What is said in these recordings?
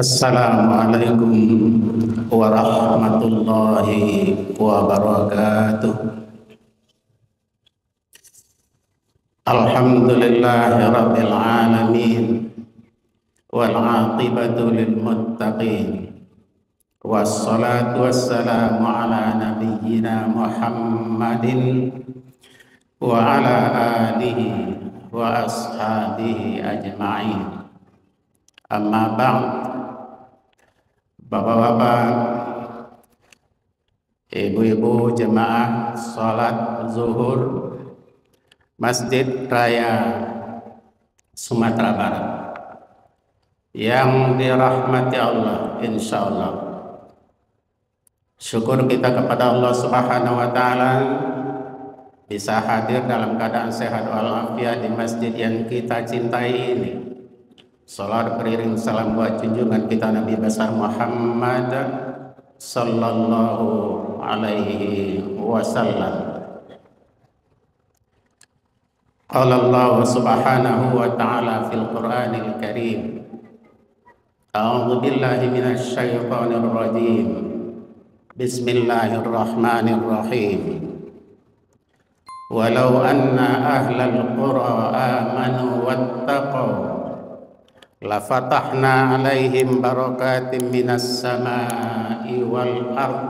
Assalamualaikum warahmatullahi wabarakatuh. Alhamdulillahi rabbil alamin wal aqibatu lil muttaqin wassalatu wassalamu ala nabiyyina Muhammadin wa ala alihi wa ashabihi ajma'in. Amma ba'd. Bapak-bapak, ibu-ibu jemaah salat zuhur Masjid Raya Sumatera Barat yang dirahmati Allah, insya Allah. Syukur kita kepada Allah Subhanahu wa Ta'ala bisa hadir dalam keadaan sehat walafiat di masjid yang kita cintai ini. Salat beriring salam buat junjungan kita Nabi besar Muhammad sallallahu alaihi wasallam. Qala Allah subhanahu wa ta'ala fil Qur'anil Karim. A'udzu billahi minasy syaithanir rajim. Bismillahirrahmanirrahim. Walau anna ahlal qura amanu wattaqaw lafatahna alaihim barakatim minas samai wal ard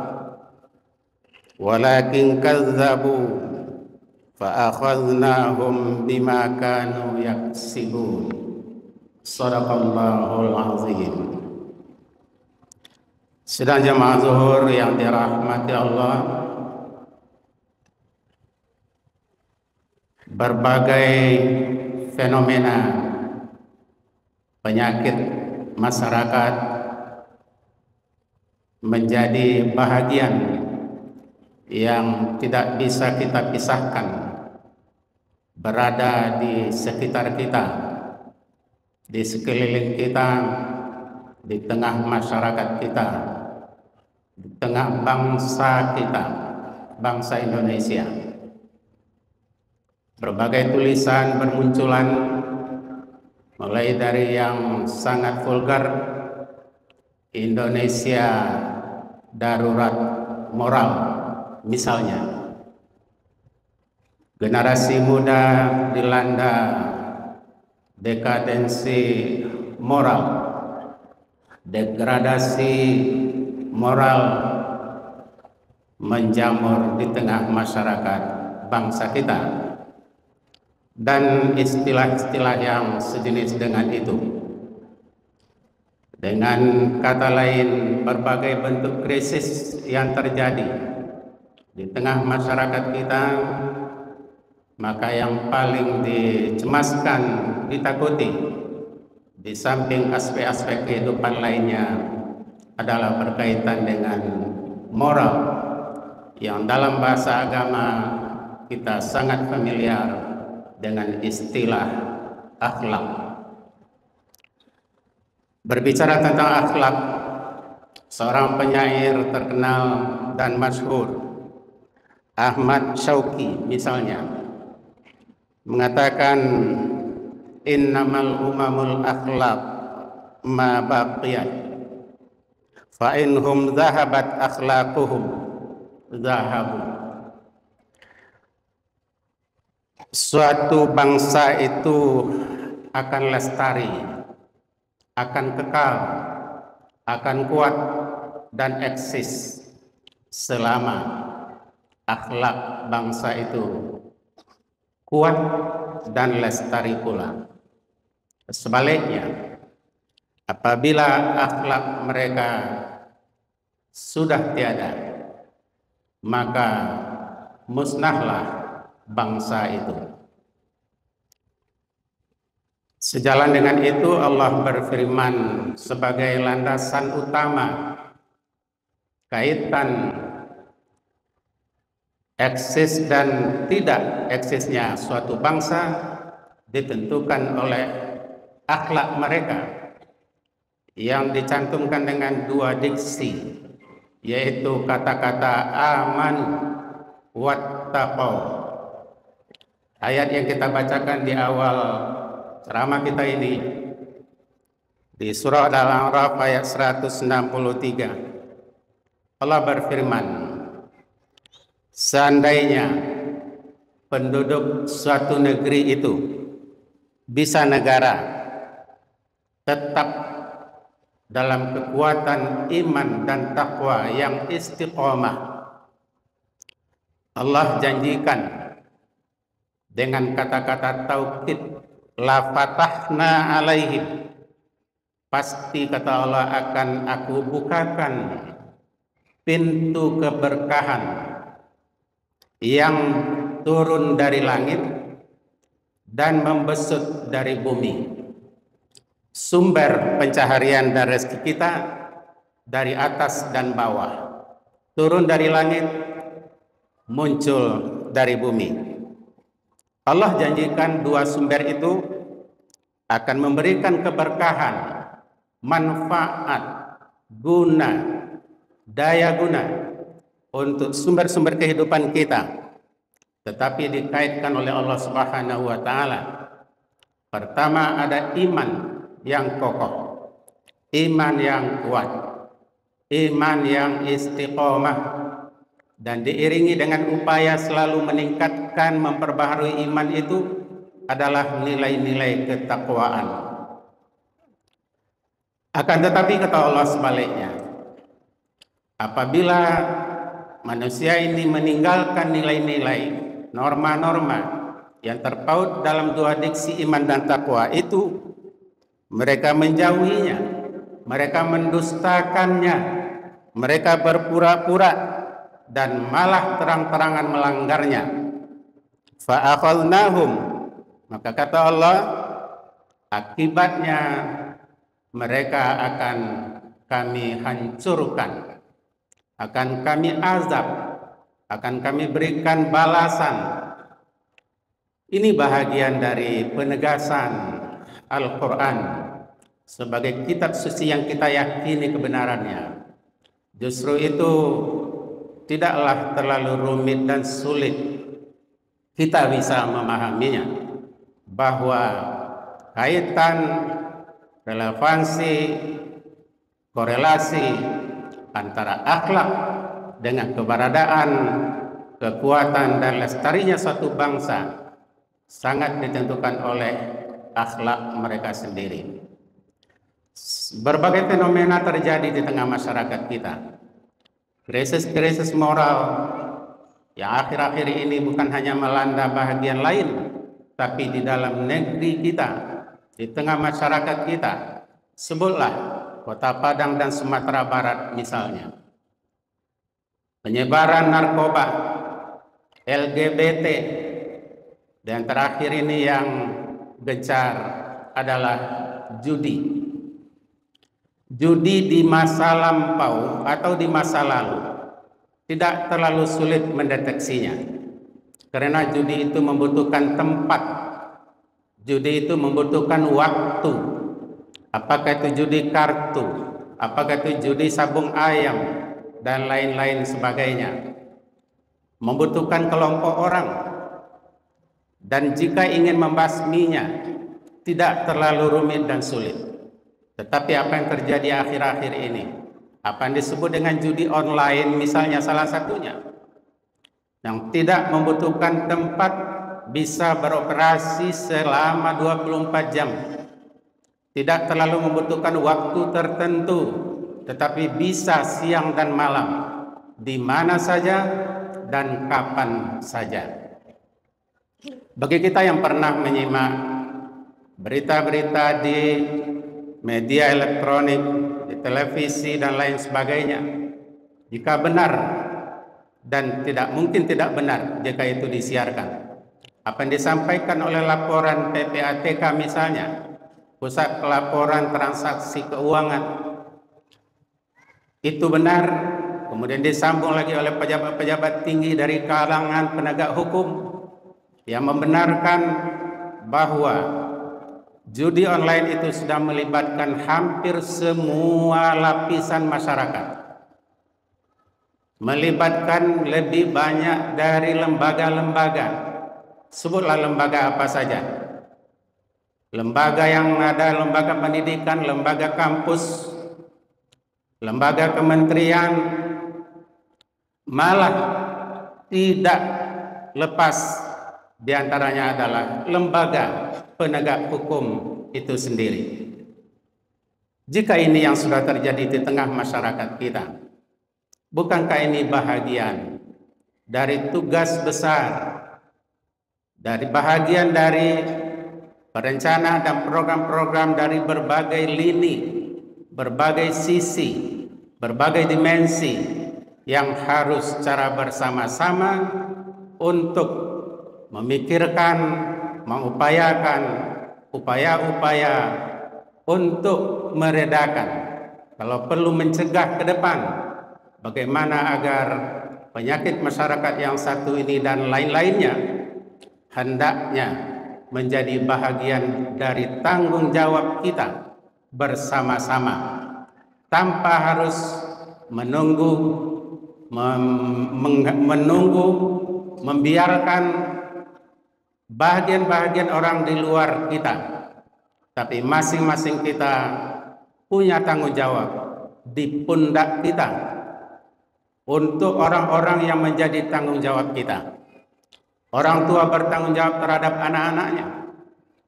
walakin kazzabu fa akhadnahum bima kanu yaksibun. Shadaqallahul azim. Sedang jemaah zuhur yang dirahmati Allah, berbagai fenomena penyakit masyarakat menjadi bahagian yang tidak bisa kita pisahkan, berada di sekitar kita, di sekeliling kita, di tengah masyarakat kita, di tengah bangsa kita, bangsa Indonesia. Berbagai tulisan bermunculan, mulai dari yang sangat vulgar, Indonesia darurat moral misalnya. Generasi muda dilanda dekadensi moral, degradasi moral menjamur di tengah masyarakat bangsa kita, dan istilah-istilah yang sejenis dengan itu. Dengan kata lain, berbagai bentuk krisis yang terjadi di tengah masyarakat kita, maka yang paling dicemaskan, ditakuti, di samping aspek-aspek kehidupan lainnya, adalah berkaitan dengan moral yang dalam bahasa agama kita sangat familiar dengan istilah akhlak. Berbicara tentang akhlak, seorang penyair terkenal dan masyhur, Ahmad Syauqi misalnya, mengatakan innamal umamul akhlaq ma baqiyat fa inhum dhahabat akhlaquhum dhahabu. Suatu bangsa itu akan lestari, akan kekal, akan kuat dan eksis selama akhlak bangsa itu kuat dan lestari pula. Sebaliknya, apabila akhlak mereka sudah tiada, maka musnahlah bangsa itu. Sejalan dengan itu, Allah berfirman sebagai landasan utama kaitan eksis dan tidak eksisnya suatu bangsa ditentukan oleh akhlak mereka yang dicantumkan dengan dua diksi, yaitu kata-kata amanu wattaqau. Ayat yang kita bacakan di awal ceramah kita ini Di surah Al-A'raf ayat 163, Allah berfirman, seandainya penduduk suatu negeri itu bisa negara tetap dalam kekuatan iman dan takwa yang istiqomah, Allah janjikan dengan kata-kata taukid, la fatahna alaihim, pasti kata Allah akan aku bukakan pintu keberkahan yang turun dari langit dan membesut dari bumi. Sumber pencaharian dan rezeki kita dari atas dan bawah, turun dari langit, muncul dari bumi. Allah janjikan dua sumber itu akan memberikan keberkahan, manfaat, guna, daya guna untuk sumber-sumber kehidupan kita, tetapi dikaitkan oleh Allah Subhanahu wa taala. Pertama, ada iman yang kokoh, iman yang kuat, iman yang istiqomah, dan diiringi dengan upaya selalu meningkatkan, memperbaharui iman itu adalah nilai-nilai ketakwaan. Akan tetapi kata Allah sebaliknya, apabila manusia ini meninggalkan nilai-nilai, norma-norma yang terpaut dalam dua diksi iman dan takwa itu, mereka menjauhinya, mereka mendustakannya, mereka berpura-pura dan malah terang-terangan melanggarnya. Fa'akhalnahum, maka kata Allah, akibatnya mereka akan kami hancurkan, akan kami azab, akan kami berikan balasan. Ini bahagian dari penegasan Al-Quran sebagai kitab suci yang kita yakini kebenarannya. Justru itu tidaklah terlalu rumit dan sulit kita bisa memahaminya, bahwa kaitan, relevansi, korelasi antara akhlak dengan keberadaan, kekuatan dan lestarinya suatu bangsa sangat ditentukan oleh akhlak mereka sendiri. Berbagai fenomena terjadi di tengah masyarakat kita. Krisis-krisis moral yang akhir-akhir ini bukan hanya melanda bahagian lain, tapi di dalam negeri kita, di tengah masyarakat kita. Sebutlah Kota Padang dan Sumatera Barat misalnya. Penyebaran narkoba, LGBT, dan terakhir ini yang gencar adalah judi. Judi di masa lampau atau di masa lalu tidak terlalu sulit mendeteksinya, karena judi itu membutuhkan tempat, judi itu membutuhkan waktu. Apakah itu judi kartu, apakah itu judi sabung ayam, dan lain-lain sebagainya. Membutuhkan kelompok orang, dan jika ingin membasminya tidak terlalu rumit dan sulit. Tetapi apa yang terjadi akhir-akhir ini, apa yang disebut dengan judi online misalnya salah satunya, yang tidak membutuhkan tempat, bisa beroperasi selama 24 jam, tidak terlalu membutuhkan waktu tertentu, tetapi bisa siang dan malam, di mana saja dan kapan saja. Bagi kita yang pernah menyimak berita-berita di media elektronik, di televisi dan lain sebagainya, jika benar, dan tidak mungkin tidak benar jika itu disiarkan, apa yang disampaikan oleh laporan PPATK misalnya, Pusat Pelaporan Transaksi Keuangan, itu benar, kemudian disambung lagi oleh pejabat-pejabat tinggi dari kalangan penegak hukum yang membenarkan bahwa judi online itu sudah melibatkan hampir semua lapisan masyarakat, melibatkan lebih banyak dari lembaga-lembaga. Sebutlah lembaga apa saja. lembaga yang ada, lembaga pendidikan, lembaga kampus, lembaga kementerian, malah tidak lepas diantaranya adalah lembaga penegak hukum itu sendiri. Jika ini yang sudah terjadi di tengah masyarakat kita, bukankah ini bahagian dari tugas besar, dari bahagian dari perencanaan dan program-program dari berbagai lini, berbagai sisi, berbagai dimensi yang harus secara bersama-sama untuk memikirkan, mengupayakan upaya-upaya untuk meredakan, kalau perlu mencegah ke depan, bagaimana agar penyakit masyarakat yang satu ini dan lain-lainnya hendaknya menjadi bahagian dari tanggung jawab kita bersama-sama, tanpa harus menunggu, membiarkan bahagian-bahagian orang di luar kita, tapi masing-masing kita punya tanggung jawab di pundak kita untuk orang-orang yang menjadi tanggung jawab kita. Orang tua bertanggung jawab terhadap anak-anaknya,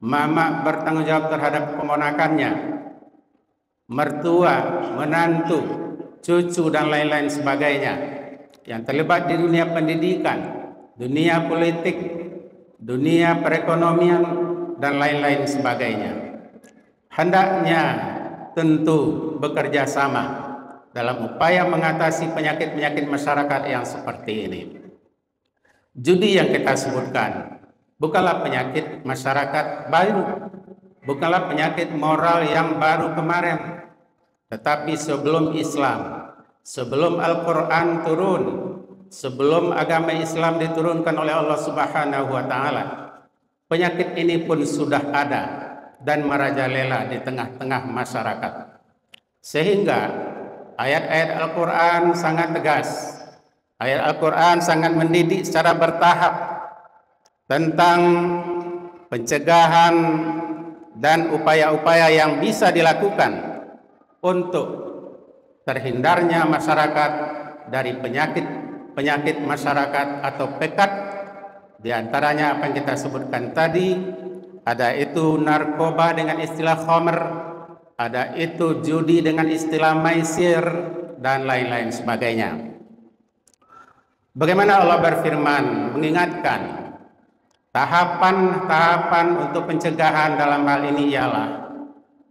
mama bertanggung jawab terhadap keponakannya, mertua, menantu, cucu, dan lain-lain sebagainya yang terlibat di dunia pendidikan, dunia politik, dunia perekonomian, dan lain-lain sebagainya. Hendaknya tentu bekerja sama dalam upaya mengatasi penyakit-penyakit masyarakat yang seperti ini. Judi yang kita sebutkan bukanlah penyakit masyarakat baru, bukanlah penyakit moral yang baru kemarin, tetapi sebelum Islam, sebelum Al-Quran turun, sebelum agama Islam diturunkan oleh Allah Subhanahu wa Ta'ala, penyakit ini pun sudah ada dan merajalela di tengah-tengah masyarakat. Sehingga ayat-ayat Al-Quran sangat tegas. Ayat Al-Quran sangat mendidik secara bertahap tentang pencegahan dan upaya-upaya yang bisa dilakukan untuk terhindarnya masyarakat dari penyakit masyarakat atau pekat. Di antaranya apa yang kita sebutkan tadi, ada itu narkoba dengan istilah khamr, ada itu judi dengan istilah maisir, dan lain-lain sebagainya. Bagaimana Allah berfirman mengingatkan tahapan-tahapan untuk pencegahan dalam hal ini ialah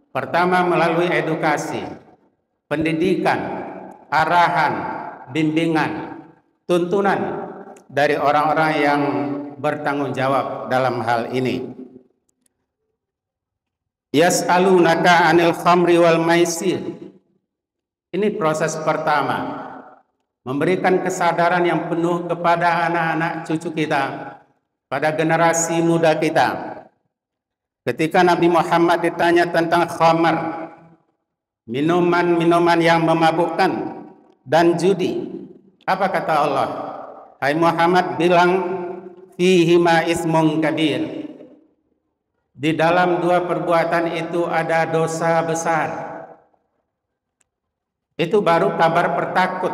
pertama melalui edukasi, pendidikan, arahan, bimbingan, tuntunan dari orang-orang yang bertanggung jawab dalam hal ini. Yas'alunaka 'anil khamri wal maisir. Ini proses pertama, memberikan kesadaran yang penuh kepada anak-anak cucu kita, pada generasi muda kita. Ketika Nabi Muhammad ditanya tentang khamar, minuman-minuman yang memabukkan, dan judi, apa kata Allah? Hai Muhammad, bilang fihima ismun kabir. Di dalam dua perbuatan itu ada dosa besar. Itu baru kabar pertakut.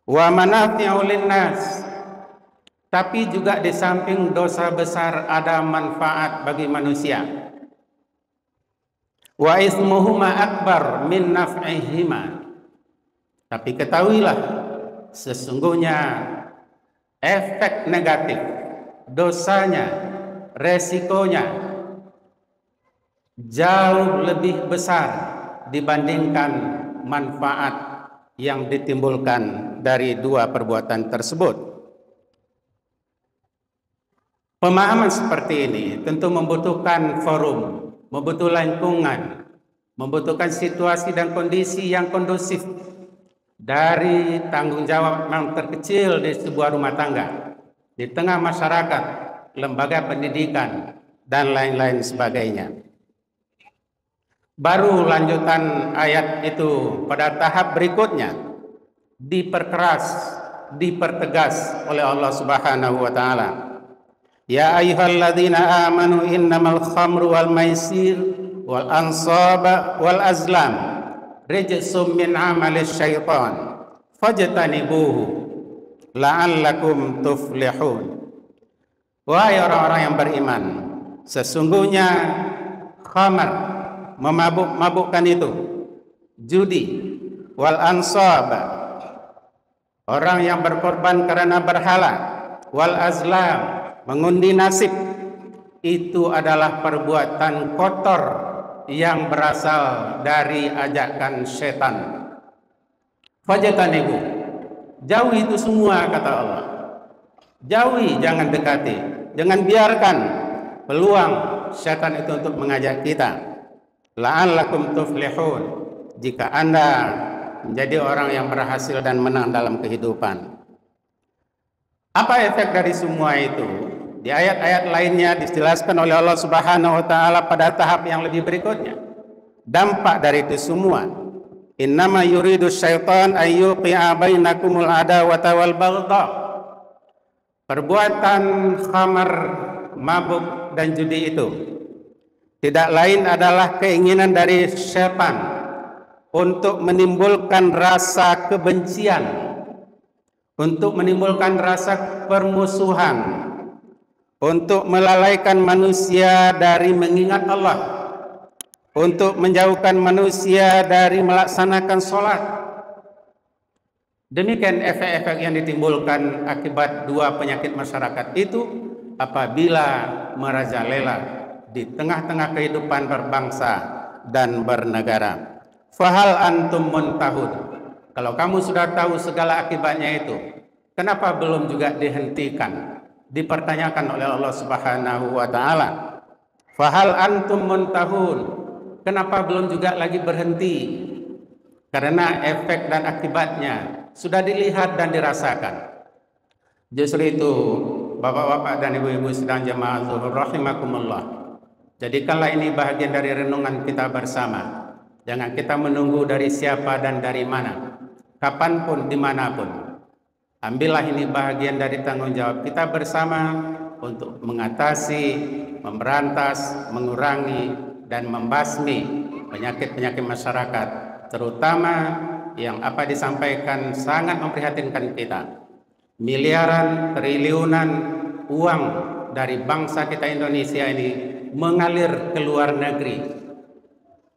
Wa manafi'u linnas. Tapi juga di samping dosa besar ada manfaat bagi manusia. Wa ismuhuma akbar min naf'ihima. Tapi ketahuilah, sesungguhnya efek negatif, dosanya, resikonya jauh lebih besar dibandingkan manfaat yang ditimbulkan dari dua perbuatan tersebut. Pemahaman seperti ini tentu membutuhkan forum, membutuhkan lingkungan, membutuhkan situasi dan kondisi yang kondusif dari tanggung jawab yang terkecil di sebuah rumah tangga, di tengah masyarakat, lembaga pendidikan, dan lain-lain sebagainya. Baru lanjutan ayat itu pada tahap berikutnya diperkeras, dipertegas oleh Allah Subhanahu wa Ta'ala. Ya ayyuhalladzina amanu innamal khamru wal maisir wal ansaba wal azlam rijsum min amalis syaitan fajtanibuhu la'allakum tuflihun. Wahai orang-orang yang beriman, sesungguhnya khamar, memabuk-mabukkan itu, judi, wal ansab, orang yang berkorban karena berhala, wal azlam, mengundi nasib, itu adalah perbuatan kotor yang berasal dari ajakan setan. Fajtanibu, jauhi itu semua, kata Allah. Jauhi, jangan dekati, jangan biarkan peluang setan itu untuk mengajak kita. La'allakum tuflihun, jika Anda menjadi orang yang berhasil dan menang dalam kehidupan. Apa efek dari semua itu? Di ayat-ayat lainnya dijelaskan oleh Allah Subhanahu wa taala pada tahap yang lebih berikutnya. Dampak dari itu semua, innama yuridu syaitan ayyuqi'a bainakumul adawata wal baghdha. Perbuatan khamar, mabuk dan judi itu tidak lain adalah keinginan dari syaitan untuk menimbulkan rasa kebencian, untuk menimbulkan rasa permusuhan, untuk melalaikan manusia dari mengingat Allah, untuk menjauhkan manusia dari melaksanakan sholat. Demikian efek-efek yang ditimbulkan akibat dua penyakit masyarakat itu apabila merajalela di tengah-tengah kehidupan berbangsa dan bernegara. Fahal antum muntahun, kalau kamu sudah tahu segala akibatnya itu, kenapa belum juga dihentikan? Dipertanyakan oleh Allah Subhanahu wa taala. Fahal antum muntahun, kenapa belum juga lagi berhenti? Karena efek dan akibatnya sudah dilihat dan dirasakan. Justru itu, bapak-bapak dan ibu-ibu sedang jemaah zuhur rahimakumullah, jadikanlah ini bahagian dari renungan kita bersama. Jangan kita menunggu dari siapa dan dari mana, kapanpun, dimanapun. Ambillah ini bahagian dari tanggung jawab kita bersama untuk mengatasi, memberantas, mengurangi, dan membasmi penyakit-penyakit masyarakat, terutama yang apa disampaikan sangat memprihatinkan kita. Miliaran, triliunan uang dari bangsa kita Indonesia ini mengalir ke luar negeri.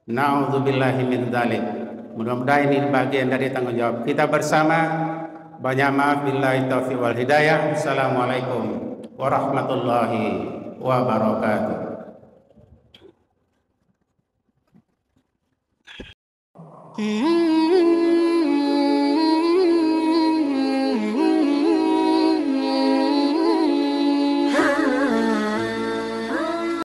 Na'udzubillahi min dzalik. Mudah-mudahan ini bagian dari tanggung jawab kita bersama. Banyak maaf, billahi taufiq wal hidayah. Assalamualaikum warahmatullahi wabarakatuh.